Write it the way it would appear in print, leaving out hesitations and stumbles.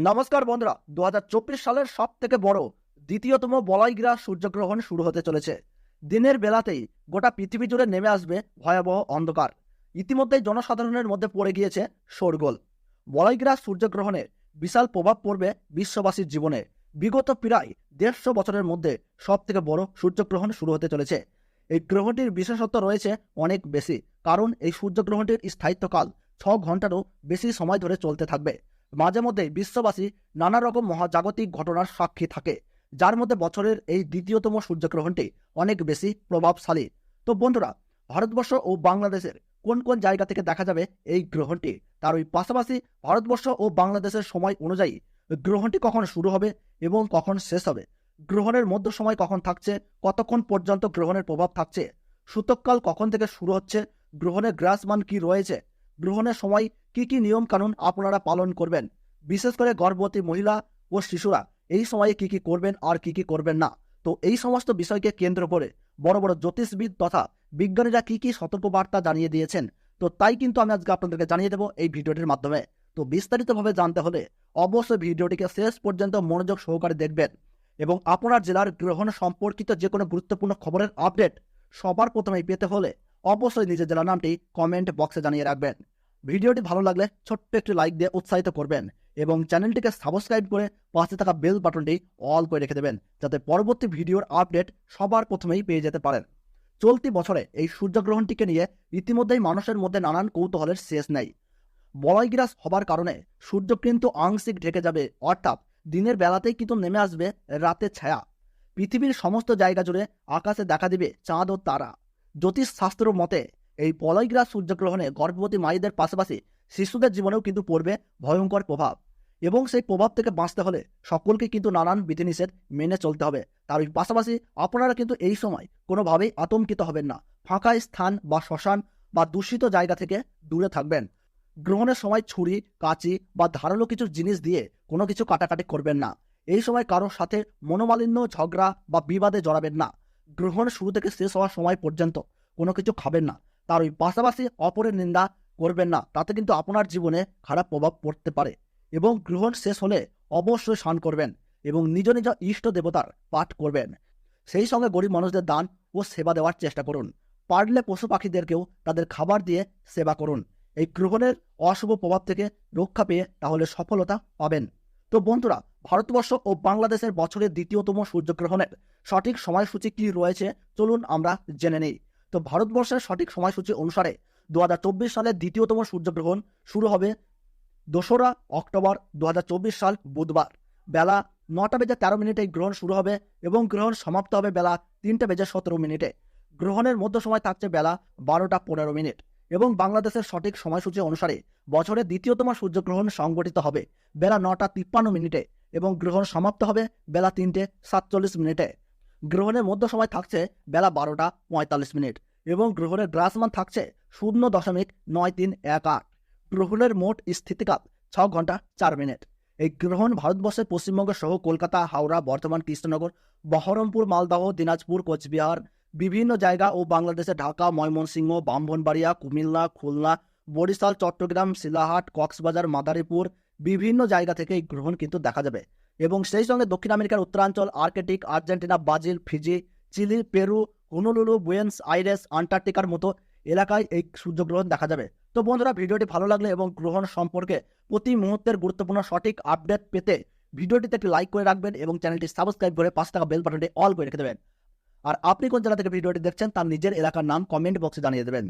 নমস্কার বন্ধুরা, 2024 সালের সব থেকে বড় দ্বিতীয়তম বলয়গ্রাস সূর্যগ্রহণ শুরু হতে চলেছে। দিনের বেলাতেই গোটা পৃথিবী জুড়ে নেমে আসবে ভয়াবহ অন্ধকার। ইতিমধ্যেই জনসাধারণের মধ্যে পড়ে গিয়েছে শোরগোল। বলয়গ্রাস সূর্যগ্রহণের বিশাল প্রভাব পড়বে বিশ্ববাসীর জীবনে। বিগত প্রায় 150 বছরের মধ্যে সব থেকে বড় সূর্যগ্রহণ শুরু হতে চলেছে। এই গ্রহণটির বিশেষত্ব রয়েছে অনেক বেশি, কারণ এই সূর্যগ্রহণটির স্থায়িত্বকাল 6 ঘন্টারও বেশি সময় ধরে চলতে থাকবে। মাঝে মধ্যে বিশ্ববাসী নানা রকম মহাজাগতিক ঘটনার সাক্ষী থাকে, যার মধ্যে বছরের এই দ্বিতীয়তম সূর্যগ্রহণটি অনেক বেশি প্রভাবশালী। তো বন্ধুরা, ভারতবর্ষ ও বাংলাদেশের কোন কোন জায়গা থেকে দেখা যাবে এই গ্রহণটি, তার ওই পাশাপাশি ভারতবর্ষ ও বাংলাদেশের সময় অনুযায়ী গ্রহণটি কখন শুরু হবে এবং কখন শেষ হবে, গ্রহণের মধ্য সময় কখন থাকছে, কতক্ষণ পর্যন্ত গ্রহণের প্রভাব থাকছে, সূতককাল কখন থেকে শুরু হচ্ছে, গ্রহণের গ্রাসমান কি রয়েছে, গ্রহণের সময় কি কি নিয়ম কানুন আপনারা পালন করবেন, বিশেষ করে গর্ভবতী মহিলা ও শিশুরা এই সময়ে কি কি করবেন আর কি কি করবেন না। তো এই সমস্ত বিষয়কে কেন্দ্র করে বড় বড় জ্যোতিষবিদ তথা বিজ্ঞানীরা কি কি সতর্কবার্তা জানিয়ে দিয়েছেন, তো তাই কিন্তু আমি আজকে আপনাদেরকে জানিয়ে দেবো এই ভিডিওটির মাধ্যমে। তো বিস্তারিতভাবে জানতে হলে অবশ্যই ভিডিওটিকে শেষ পর্যন্ত মনোযোগ সহকারে দেখবেন এবং আপনার জেলার গ্রহণ সম্পর্কিত যে কোনো গুরুত্বপূর্ণ খবরের আপডেট সবার প্রথমেই পেতে হলে অবশ্যই নিজের জেলার নামটি কমেন্ট বক্সে জানিয়ে রাখবেন। ভিডিওটি ভালো লাগলে ছোট্ট একটি লাইক দিয়ে উৎসাহিত করবেন এবং চ্যানেলটিকে সাবস্ক্রাইব করে পাশে থাকা বেল বাটনটি অল করে রেখে দেবেন, যাতে পরবর্তী ভিডিওর আপডেট সবার প্রথমেই পেয়ে যেতে পারেন। চলতি বছরে এই সূর্যগ্রহণটিকে নিয়ে ইতিমধ্যেই মানুষের মধ্যে নানান কৌতূহলের শেষ নেই। বলয়গ্রাস হবার কারণে সূর্য কিন্তু আংশিক ঢেকে যাবে, অর্থাৎ দিনের বেলাতেই কিন্তু নেমে আসবে রাতের ছায়া। পৃথিবীর সমস্ত জায়গা জুড়ে আকাশে দেখা দিবে চাঁদ ও তারা। জ্যোতিষ শাস্ত্র মতে এই বলয়গ্রাস সূর্যগ্রহণে গর্ভবতী মায়েদের পাশাপাশি শিশুদের জীবনেও কিন্তু পড়বে ভয়ঙ্কর প্রভাব, এবং সেই প্রভাব থেকে বাঁচতে হলে সকলকে কিন্তু নানান বিধিনিষেধ মেনে চলতে হবে। তার পাশাপাশি আপনারা কিন্তু এই সময় কোনোভাবেই আতঙ্কিত হবেন না। ফাঁকা স্থান বা শ্মশান বা দূষিত জায়গা থেকে দূরে থাকবেন। গ্রহণের সময় ছুরি, কাঁচি বা ধারালো কিছু জিনিস দিয়ে কোনো কিছু কাটাকাটি করবেন না। এই সময় কারোর সাথে মনোমালিন্য, ঝগড়া বা বিবাদে জড়াবেন না। গ্রহণ শুরু থেকে শেষ হওয়ার সময় পর্যন্ত কোনো কিছু খাবেন না। তার ওই পাশাপাশি অপরের নিন্দা করবেন না, তাতে কিন্তু আপনার জীবনে খারাপ প্রভাব পড়তে পারে। এবং গ্রহণ শেষ হলে অবশ্যই স্নান করবেন এবং নিজ নিজ ইষ্ট দেবতার পাঠ করবেন। সেই সঙ্গে গরিব মানুষদের দান ও সেবা দেওয়ার চেষ্টা করুন। পারলে পশু পাখিদেরকেও তাদের খাবার দিয়ে সেবা করুন। এই গ্রহণের অশুভ প্রভাব থেকে রক্ষা পেয়ে তাহলে সফলতা পাবেন। তো বন্ধুরা, ভারতবর্ষ ও বাংলাদেশের বছরের দ্বিতীয়তম সূর্যগ্রহণের সঠিক সময়সূচি কি রয়েছে চলুন আমরা জেনে নেই। তো ভারতবর্ষের সঠিক সময়সূচি অনুসারে 2024 সালের দ্বিতীয়তম সূর্যগ্রহণ শুরু হবে 2রা অক্টোবর 2024 সাল বুধবার বেলা 9:13 এই গ্রহণ শুরু হবে এবং গ্রহণ সমাপ্ত হবে বেলা 3:17। গ্রহণের মধ্য সময় থাকছে বেলা 12:15 এবং বাংলাদেশের সঠিক সময়সূচি অনুসারে বছরের দ্বিতীয়তম সূর্যগ্রহণ সংগঠিত হবে বেলা 9:53 এবং গ্রহণ সমাপ্ত হবে বেলা 3:47। গ্রহণের মধ্য সময় থাকছে বেলা 12:45 এবং গ্রহণের গ্রাসমান থাকছে 0.9318। গ্রহণের মোট স্থিতিকাল 6 ঘন্টা 4 মিনিট। এই গ্রহণ ভারতবর্ষের পশ্চিমবঙ্গ সহ কলকাতা, হাওড়া, বর্ধমান, কৃষ্ণনগর, বহরমপুর, মালদহ, দিনাজপুর, কোচবিহার, বিভিন্ন জায়গা ও বাংলাদেশের ঢাকা, ময়মনসিংহ, ব্রাহ্মণবাড়িয়া, কুমিল্লা, খুলনা, বরিশাল, চট্টগ্রাম, শিলাহাট, কক্সবাজার, মাদারীপুর বিভিন্ন জায়গা থেকে এই গ্রহণ কিন্তু দেখা যাবে। এবং সেই সঙ্গে দক্ষিণ আমেরিকার উত্তরাঞ্চল, Arctic, Argentina, Brazil, Fiji, Chile, Peru, Honolulu, Buenos Aires, আন্টার্কটিকার মতো এলাকায় এই সূর্যগ্রহণ দেখা যাবে। তো বন্ধুরা, ভিডিওটি ভালো লাগলে এবং গ্রহণ সম্পর্কে প্রতি মুহূর্তের গুরুত্বপূর্ণ সঠিক আপডেট পেতে ভিডিওটিতে একটি লাইক করে রাখবেন এবং চ্যানেলটি সাবস্ক্রাইব করে পাশে থাকা বেল বাটনটি অল করে রেখে দেবেন। আর আপনি কোন জেলা থেকে ভিডিওটি দেখছেন তার নিজের এলাকার নাম কমেন্ট বক্সে জানিয়ে দেবেন।